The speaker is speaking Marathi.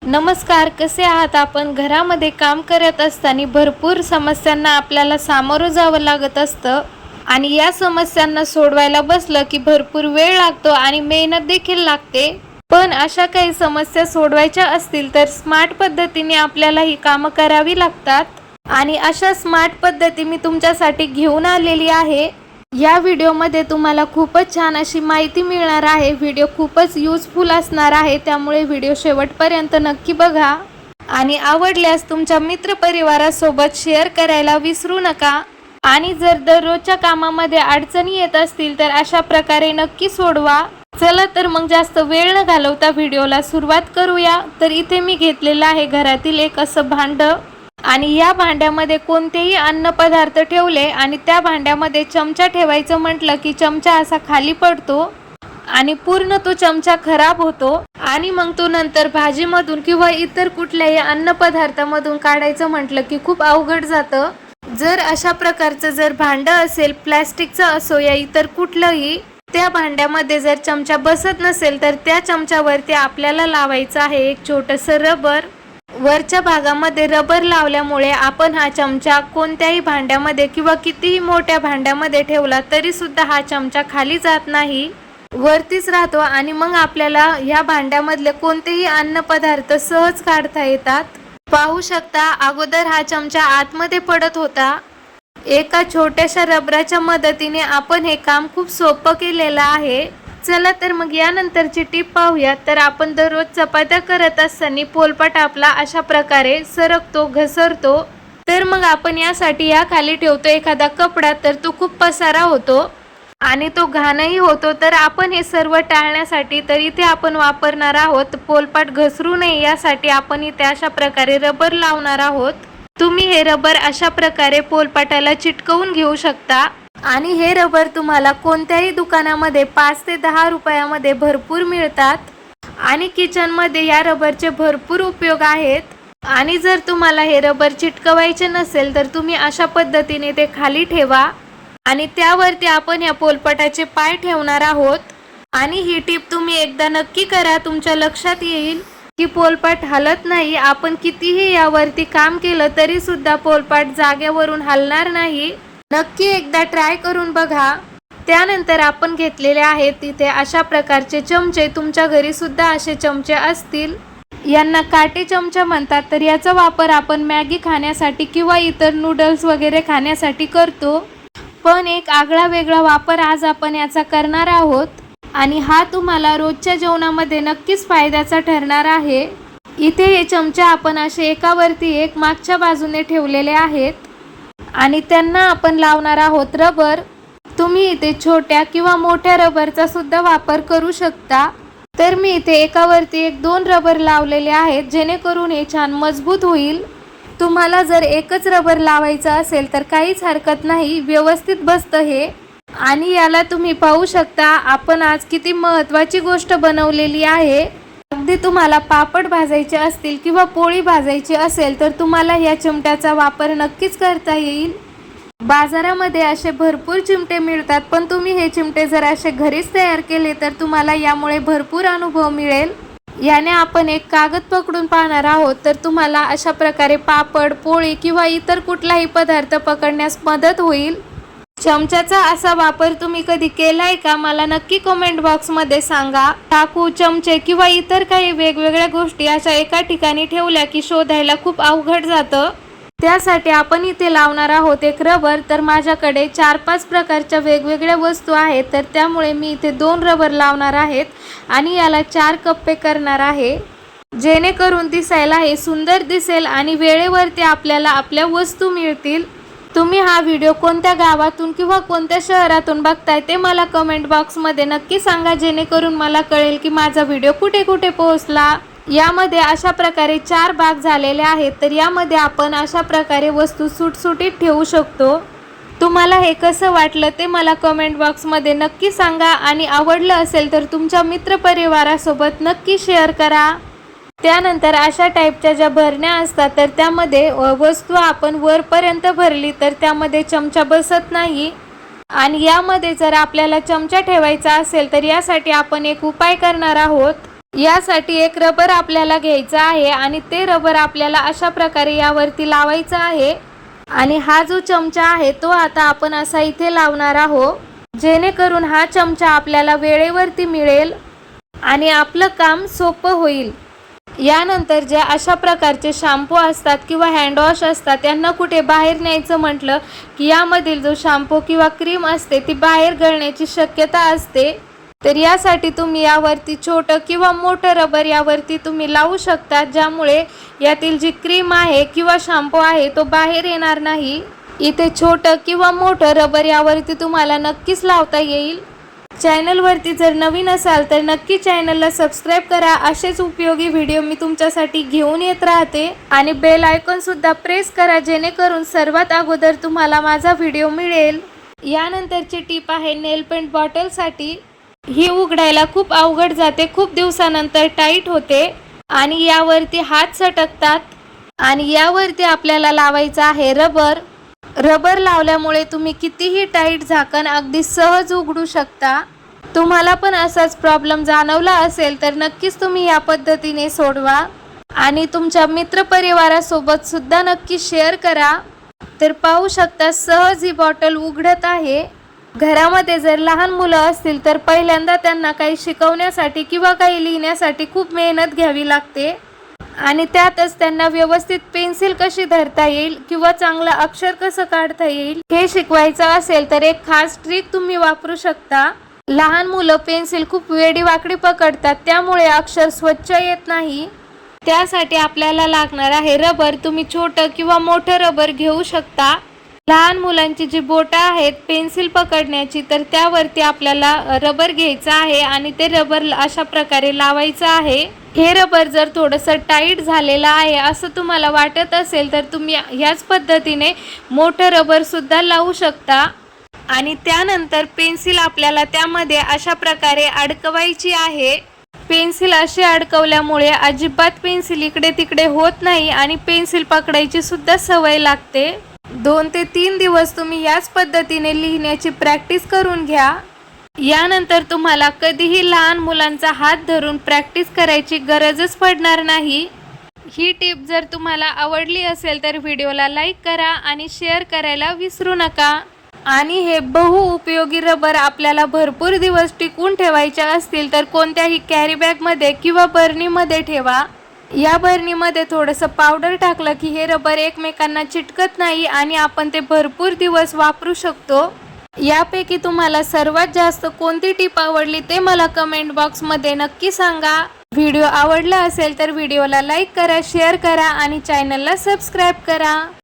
नमस्कार, कसे आहात आपण? घरामध्ये काम करत असताना भरपूर समस्यांना आपल्याला सामोरं जावं लागत असतं आणि या समस्यांना सोडवायला बसलं की भरपूर वेळ लागतो आणि मेहनत देखील लागते। पण अशा काही समस्या सोडवायच्या असतील तर स्मार्ट पद्धतीने आपल्याला ही कामं करावी लागतात आणि अशा स्मार्ट पद्धती मी तुमच्यासाठी घेऊन आलेली आहे। या व्हिडिओमध्ये तुम्हाला खूपच छान अशी माहिती मिळणार आहे। व्हिडिओ खूपच युजफुल असणार आहे, त्यामुळे व्हिडिओ शेवटपर्यंत नक्की बघा आणि आवडल्यास तुमच्या मित्रपरिवारासोबत शेअर करायला विसरू नका। आणि जर दररोजच्या कामामध्ये अडचणी येत असतील तर अशा प्रकारे नक्की सोडवा। चला तर मग जास्त वेळ न घालवता व्हिडिओला सुरुवात करूया। तर इथे मी घेतलेलं आहे घरातील एक असं भांडं आणि या भांड्यामध्ये कोणतेही अन्न पदार्थ ठेवले आणि त्या भांड्यामध्ये चमचा ठेवायचं म्हटलं की चमचा असा खाली पडतो आणि पूर्ण तो चमचा खराब होतो आणि मग तो नंतर भाजीमधून किंवा इतर कुठल्याही अन्न पदार्थामधून काढायचं म्हटलं की खूप अवघड जातं। जर अशा प्रकारचं जर भांडं असेल, प्लास्टिकचं असो या इतर कुठलंही, त्या भांड्यामध्ये जर चमचा बसत नसेल तर त्या चमच्यावरती आपल्याला लावायचं आहे एक छोटंसं रबर। वरच्या भागामध्ये रबर लावल्यामुळे आपण हा चमचा कोणत्याही भांड्यामध्ये किंवा कितीही मोठ्या भांड्यामध्ये ठेवला तरी सुद्धा हा चमचा खाली जात नाही, वरतीच राहतो आणि मग आपल्याला या भांड्यामधले कोणतेही अन्न पदार्थ सहज काढता येतात। पाहू शकता, अगोदर हा चमचा आतमध्ये पडत होता। एका छोट्याशा रबराच्या मदतीने आपण हे काम खूप सोपं केलेलं आहे। चला तर मग यानंतरची टिप पाहूया। तर आपण दररोज चपात्या करत असताना पोलपाट आपला अशा प्रकारे सरकतो, घसरतो, तर मग आपण यासाठी या खाली ठेवतो एखादा कपडा, तर तो खूप पसारा होतो आणि तो घाणही होतो। तर आपण हे सर्व टाळण्यासाठी तर इथे आपण वापरणार आहोत पोलपाट घसरू नये यासाठी आपण इथे अशा प्रकारे रबर लावणार आहोत। तुम्ही हे रबर अशा प्रकारे पोलपाटाला चिटकवून घेऊ शकता आणि हे रबर तुम्हाला कोणत्याही दुकानामध्ये 5 ते 10 रुपयामध्ये भरपूर मिळतात आणि किचनमध्ये या रबरचे भरपूर उपयोग आहेत। आणि जर तुम्हाला हे रबर चिटकवायचे नसेल तर तुम्ही अशा पद्धतीने ते खाली ठेवा आणि त्यावरती आपण या पोलपाटाचे पाय ठेवणार आहोत। आणि ही टिप तुम्ही एकदा नक्की करा, तुमच्या लक्षात येईल की पोलपाट हलत नाही। आपण कितीही यावरती काम केलं तरी सुद्धा पोलपाट जागेवरून हलणार नाही। नक्की एकदा ट्राय करून बघा। त्यानंतर आपण घेतलेले आहेत तिथे अशा प्रकारचे चमचे, तुमच्या घरी सुद्धा असे चमचे असतील, यांना काटे चमचा म्हणतात। तर याचा वापर आपण मॅगी खाण्यासाठी किंवा इतर नूडल्स वगैरे खाण्यासाठी करतो, पण एक आगळा वेगळा वापर आज आपण याचा करणार आहोत आणि हा तुम्हाला रोजच्या जेवणामध्ये नक्कीच फायद्याचा ठरणार आहे। इथे हे चमचे आपण असे एकावरती एक मागच्या बाजूने ठेवलेले आहेत आणि त्यांना आपण लावणार आहोत रबर। तुम्ही इथे छोट्या किंवा मोठ्या रबरचा सुद्धा वापर करू शकता। तर मी इथे एकावरती एक 2 रबर लावलेले आहेत, जेणेकरून हे छान मजबूत होईल। तुम्हाला जर एकच रबर लावायचं असेल तर काहीच हरकत नाही, व्यवस्थित बसतं हे। आणि याला तुम्ही पाहू शकता, आपण आज किती महत्त्वाची गोष्ट बनवलेली आहे। अगदी तुम्हाला पापड भाजायचे असतील किंवा पोळी भाजायची असेल तर तुम्हाला या चिमट्याचा वापर नक्कीच करता येईल। बाजारामध्ये असे भरपूर चिमटे मिळतात, पण तुम्ही हे चिमटे जर असे घरीच तयार केले तर तुम्हाला यामुळे भरपूर अनुभव मिळेल। याने आपण एक कागद पकडून पाहणार आहोत, तर तुम्हाला अशा प्रकारे पापड, पोळी किंवा इतर कुठलाही पदार्थ पकडण्यास मदत होईल। चमच्याचा असा वापर तुम्ही कधी केलाय का? मला नक्की कमेंट बॉक्समध्ये सांगा। चाकू, चमचे किंवा इतर काही वेगवेगळ्या गोष्टी अशा एका ठिकाणी ठेवल्या की शोधायला खूप अवघड जातं। त्यासाठी आपण इथे लावणार आहोत एक रबर। तर माझ्याकडे 4-5 प्रकारच्या वेगवेगळ्या वस्तू आहेत, तर त्यामुळे मी इथे 2 रबर लावणार आहेत आणि याला 4 कप्पे करणार आहे, जेणेकरून दिसायला हे सुंदर दिसेल आणि वेळेवरती आपल्याला आपल्या वस्तू मिळतील। तुम्ही हा व्हिडिओ कोणत्या गावातून किंवा कोणत्या शहरातून बघताय ते मला कमेंट बॉक्समध्ये नक्की सांगा, जेणेकरून मला कळेल की माझा व्हिडिओ कुठे कुठे पोहोचला। यामध्ये अशा प्रकारे 4 भाग झालेले आहेत, तर यामध्ये आपण अशा प्रकारे वस्तू सुटसुटीत ठेवू शकतो। तुम्हाला हे कसं वाटलं ते मला कमेंट बॉक्समध्ये नक्की सांगा आणि आवडलं असेल तर तुमच्या मित्रपरिवारासोबत नक्की शेअर करा। त्यानंतर अशा टाईपच्या ज्या भरण्या असतात तर त्यामध्ये वस्तू आपण वरपर्यंत भरली तर त्यामध्ये चमचा बसत नाही आणि यामध्ये जर आपल्याला चमचा ठेवायचा असेल तर यासाठी आपण एक उपाय करणार आहोत। यासाठी एक रबर आपल्याला घ्यायचा आहे आणि ते रबर आपल्याला अशा प्रकारे यावरती लावायचा आहे आणि हा जो चमचा आहे तो आता आपण असा इथे लावणार आहोत, जेणेकरून हा चमचा आपल्याला वेळेवरती मिळेल आणि आपलं काम सोपं होईल। यानंतर ज्या अशा प्रकारचे शॅम्पू असतात किंवा हँडवॉश असतात यांना कुठे बाहेर न्यायचं म्हटलं की यामधील जो शॅम्पू किंवा क्रीम असते ती बाहेर गळण्याची शक्यता असते। तर यासाठी तुम्ही यावरती छोटं किंवा मोठं रबर यावरती तुम्ही लावू शकता, ज्यामुळे यातील जी क्रीम आहे किंवा शॅम्पू आहे तो बाहेर येणार नाही। इथे छोटं किंवा मोठं रबर यावरती तुम्हाला नक्कीच लावता येईल। चॅनलवरती जर नवीन असाल तर नक्की चॅनलला सबस्क्राईब करा। असेच उपयोगी व्हिडिओ मी तुमच्यासाठी घेऊन येत राहते आणि बेल आयकॉन सुद्धा प्रेस करा, जेणेकरून सर्वात अगोदर तुम्हाला माझा व्हिडिओ मिळेल। यानंतरची टीप आहे नेल पेंट बॉटलसाठी। ही उघडायला खूप अवघड जाते, खूप दिवसानंतर टाईट होते आणि यावरती हात सटकतात आणि यावरती आपल्याला लावायचं आहे रबर। रबर लावल्यामुळे तुम्ही कितीही टाईट झाकण अगदी सहज उघडू शकता। तुम्हाला पण असाच प्रॉब्लेम जाणवला असेल तर नक्कीच तुम्ही या पद्धतीने सोडवा आणि तुमच्या मित्रपरिवारासोबत सुद्धा नक्की शेअर करा। तर पाहू शकता सहज ही बॉटल उघडत आहे। घरामध्ये जर लहान मुलं असतील तर पहिल्यांदा त्यांना काही शिकवण्यासाठी किंवा काही लिहिण्यासाठी खूप मेहनत घ्यावी लागते आणि त्यातच त्यांना व्यवस्थित पेन्सिल कशी धरता येईल किंवा चांगलं अक्षर कसं काढता येईल हे शिकवायचं असेल तर एक खास ट्रिक तुम्ही वापरू शकता। लहान मुलं पेन्सिल खूप वेडीवाकडी पकडतात, त्यामुळे अक्षर स्वच्छ येत नाही। त्यासाठी आपल्याला लागणार आहे रबर। तुम्ही छोटं किंवा मोठं रबर घेऊ शकता। लहान मुलांची जी बोटं आहेत पेन्सिल पकडण्याची, तर त्यावरती आपल्याला रबर घ्यायचं आहे आणि ते रबर अशा प्रकारे लावायचं आहे। हे रबर जर थोडंसं टाईट झालेलं आहे असं तुम्हाला वाटत असेल तर तुम्ही ह्याच पद्धतीने मोठं रबर सुद्धा लावू शकता आणि त्यानंतर पेन्सिल आपल्याला त्यामध्ये अशा प्रकारे अडकवायची आहे। पेन्सिल अशी अडकवल्यामुळे अजिबात पेन्सिल इकडे तिकडे होत नाही आणि पेन्सिल पकडायची सुद्धा सवय लागते। 2 ते 3 दिवस तुम्ही याच पद्धतीने लिहिण्याची प्रॅक्टिस करून घ्या। यानंतर तुम्हाला कधीही लहान मुलांचा हात धरून प्रॅक्टिस करायची गरजच पडणार नाही। ही टिप जर तुम्हाला आवडली असेल तर व्हिडिओला लाईक करा आणि शेअर करायला विसरू नका। आणि हे बहुउपयोगी रबर आपल्याला भरपूर दिवस टिकवून ठेवायचे असतील तर कोणत्याही कॅरी बॅगमध्ये किंवा बरणीमध्ये ठेवा। या बरणीमध्ये थोडंसं पावडर टाकलं की हे रबर एकमेकांना चिटकत नाही आणि आपण ते भरपूर दिवस वापरू शकतो। यापैकी तुम्हाला सर्वात जास्त कोणती टिप आवडली ते मला कमेंट बॉक्समध्ये नक्की सांगा। व्हिडिओ आवडला असेल तर व्हिडिओला लाईक करा, शेअर करा आणि चॅनलला सबस्क्राईब करा।